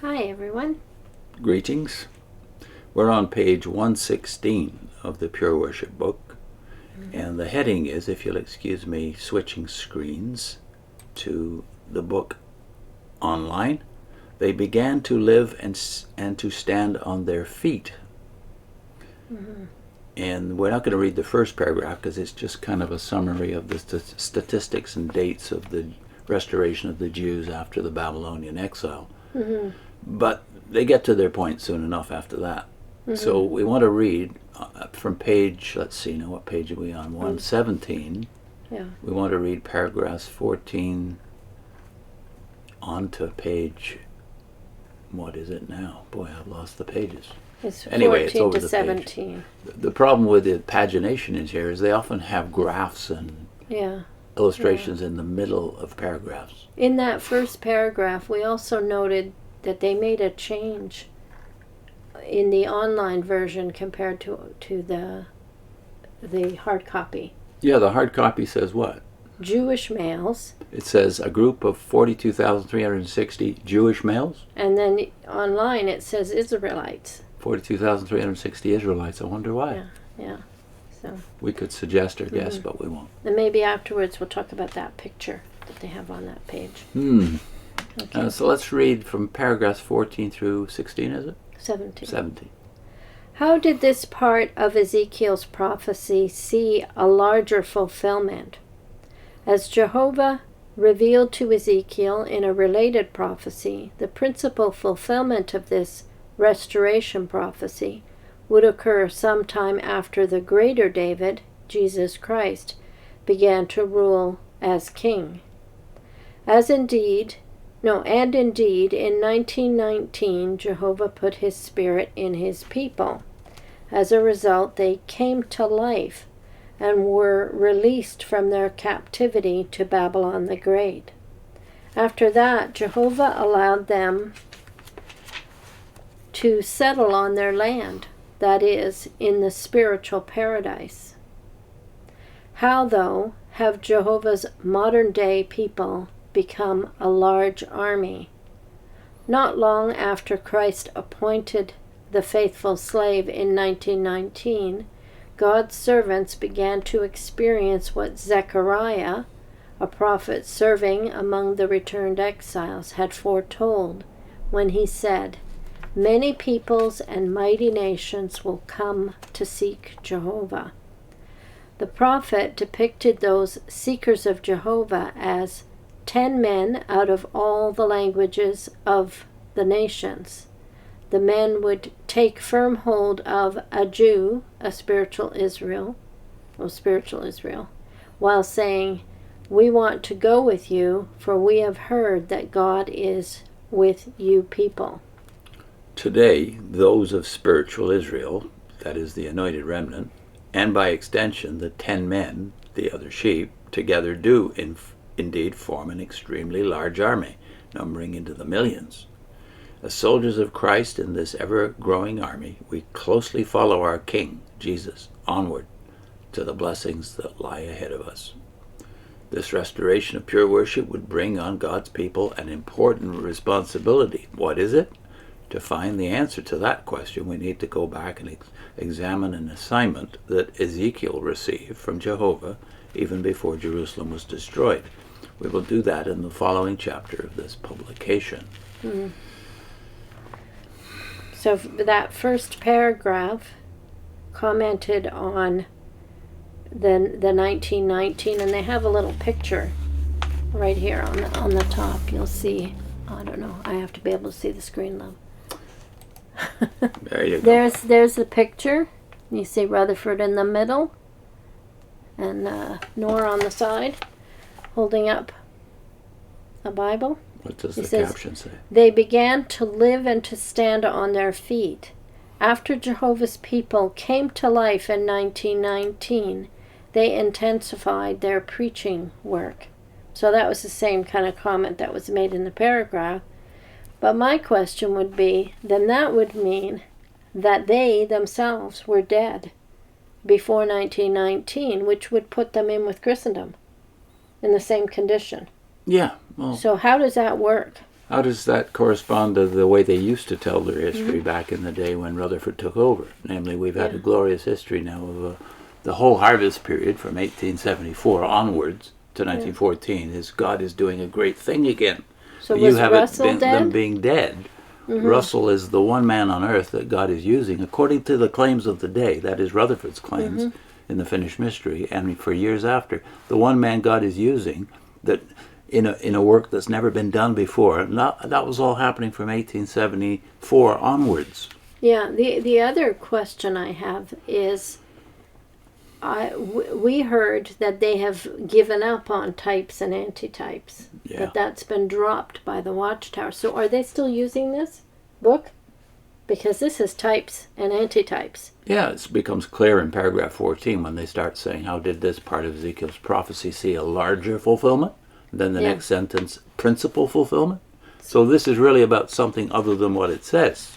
Hi, everyone. Greetings. We're on page 116 of the Pure Worship book, and the heading is, if you'll excuse me, switching screens to the book online. They began to live and to stand on their feet. Mm-hmm. And we're not going to read the first paragraph because it's just kind of a summary of the statistics and dates of the restoration of the Jews after the Babylonian exile. Mm-hmm. But they get to their point soon enough after that. Mm-hmm. So we want to read from page, let's see now, what page are we on? 117. Yeah. We want to read paragraphs 14 on to page, what is it now? Boy, I've lost the pages. It's Anyway, 14 it's over to the 17. page. The problem with the pagination in here is they often have graphs and illustrations in the middle of paragraphs. In that first paragraph, we also noted that they made a change in the online version compared to the hard copy. Yeah, the hard copy says what? Jewish males. It says a group of 42,360 Jewish males. And then online it says Israelites. 42,360 Israelites. I wonder why. Yeah. So we could suggest or guess, but we won't. And maybe afterwards we'll talk about that picture that they have on that page. Okay. So let's read from paragraphs 14 through 16, is it? 17. How did this part of Ezekiel's prophecy see a larger fulfillment? As Jehovah revealed to Ezekiel in a related prophecy, the principal fulfillment of this restoration prophecy would occur sometime after the greater David, Jesus Christ, began to rule as king. And indeed, in 1919, Jehovah put his Spirit in his people. As a result, they came to life and were released from their captivity to Babylon the Great. After that, Jehovah allowed them to settle on their land, that is, in the spiritual paradise. How, though, have Jehovah's modern-day people become a large army? Not long after Christ appointed the faithful slave in 1919, God's servants began to experience what Zechariah, a prophet serving among the returned exiles, had foretold when he said, "Many peoples and mighty nations will come to seek Jehovah." The prophet depicted those seekers of Jehovah as 10 men out of all the languages of the nations. The men would take firm hold of a Jew, a spiritual Israel, while saying, "We want to go with you, for we have heard that God is with you people." Today, those of spiritual Israel, that is the anointed remnant, and by extension the 10 men, the other sheep, together do indeed form an extremely large army, numbering into the millions. As soldiers of Christ in this ever-growing army, we closely follow our King, Jesus, onward to the blessings that lie ahead of us. This restoration of pure worship would bring on God's people an important responsibility. What is it? To find the answer to that question, we need to go back and examine an assignment that Ezekiel received from Jehovah even before Jerusalem was destroyed. We will do that in the following chapter of this publication. Mm-hmm. So that first paragraph commented on the 1919, and they have a little picture right here on the top. You'll see. I don't know. I have to be able to see the screen, love. There you go. There's the picture. You see Rutherford in the middle, and Nora on the side, holding up a Bible. What does the caption say? They began to live and to stand on their feet. After Jehovah's people came to life in 1919, they intensified their preaching work. So that was the same kind of comment that was made in the paragraph. But my question would be, then that would mean that they themselves were dead before 1919, which would put them in with Christendom in the same condition. Yeah. Well, so how does that work? How does that correspond to the way they used to tell their history back in the day when Rutherford took over? Namely, we've had a glorious history now of the whole harvest period from 1874 onwards to 1914 is God is doing a great thing again. So you was have Russell dead? them being dead. Russell is the one man on earth that God is using, according to the claims of the day, that is Rutherford's claims in the Finished Mystery, and for years after, the one man God is using that in a work that's never been done before. And that was all happening from 1874 onwards. Yeah, the other question I have is, we heard that they have given up on types and antitypes. Yeah. That's been dropped by the Watchtower. So are they still using this book? Because this is types and antitypes. Yeah, it becomes clear in paragraph 14 when they start saying, how did this part of Ezekiel's prophecy see a larger fulfillment? Then the next sentence, principal fulfillment. So this is really about something other than what it says.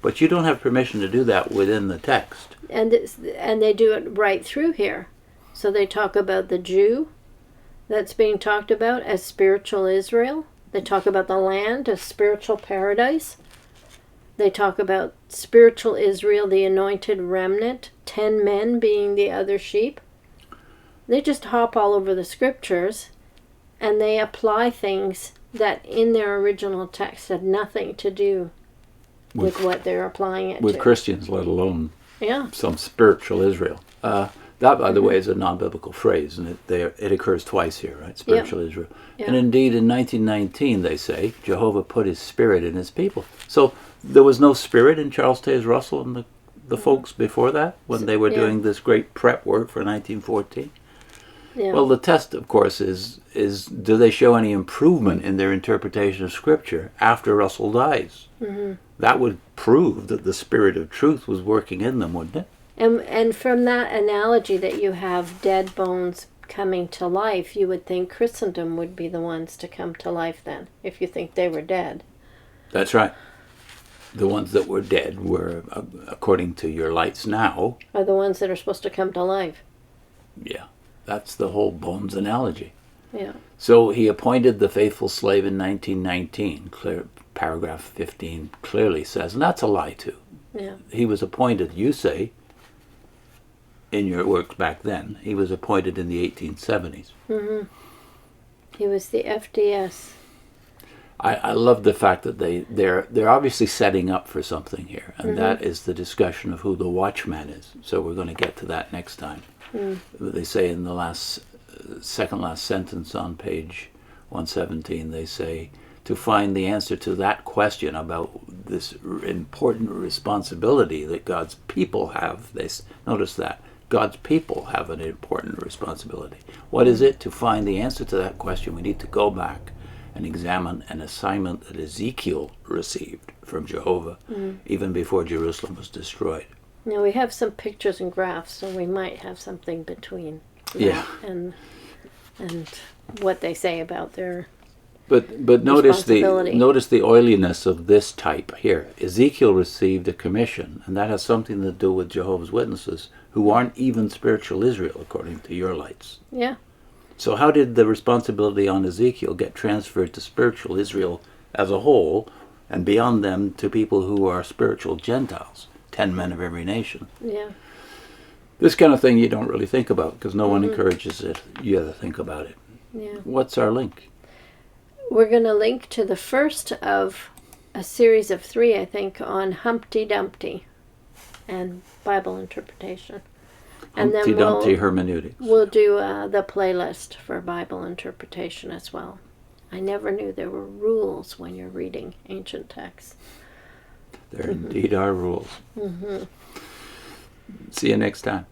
But you don't have permission to do that within the text. And they do it right through here. So they talk about the Jew that's being talked about as spiritual Israel. They talk about the land as spiritual paradise. They talk about spiritual Israel, the anointed remnant, 10 men being the other sheep. They just hop all over the scriptures, and they apply things that in their original text had nothing to do with what they're applying it with to. With Christians, let alone Yeah. some spiritual Israel. That, by the way, is a non-biblical phrase, and it occurs twice here, right? Spiritual Israel. Yeah. And indeed, in 1919, they say, Jehovah put his spirit in his people. So there was no spirit in Charles Taze Russell and the folks before that, when they were doing this great prep work for 1914? Yeah. Well, the test, of course, is do they show any improvement in their interpretation of Scripture after Russell dies? That would prove that the Spirit of truth was working in them, wouldn't it? And from that analogy that you have dead bones coming to life, you would think Christendom would be the ones to come to life then, if you think they were dead. That's right. The ones that were dead were, according to your lights now, are the ones that are supposed to come to life. Yeah. That's the whole bones analogy. Yeah. So he appointed the faithful slave in 1919. Paragraph 15 clearly says, and that's a lie too. Yeah. He was appointed, you say, in your works back then, he was appointed in the 1870s. He was the FDS. I love the fact that they're obviously setting up for something here, and that is the discussion of who the watchman is. So we're going to get to that next time. They say in the second last sentence on page 117, they say, to find the answer to that question about this important responsibility that God's people have. Notice that. God's people have an important responsibility. What is it? To find the answer to that question, we need to go back and examine an assignment that Ezekiel received from Jehovah even before Jerusalem was destroyed. Now we have some pictures and graphs, so we might have something between Yeah. and what they say about their But notice the oiliness of this type here. Ezekiel received a commission, and that has something to do with Jehovah's Witnesses, who aren't even spiritual Israel, according to your lights. Yeah. So how did the responsibility on Ezekiel get transferred to spiritual Israel as a whole, and beyond them to people who are spiritual Gentiles, 10 men of every nation? Yeah. This kind of thing you don't really think about, because no one encourages it. You have to think about it. Yeah. What's our link? We're going to link to the first of a series of 3, I think, on Humpty Dumpty and Bible interpretation. And Humpty then Dumpty hermeneutics. We'll do the playlist for Bible interpretation as well. I never knew there were rules when you're reading ancient texts. There indeed are rules. See you next time.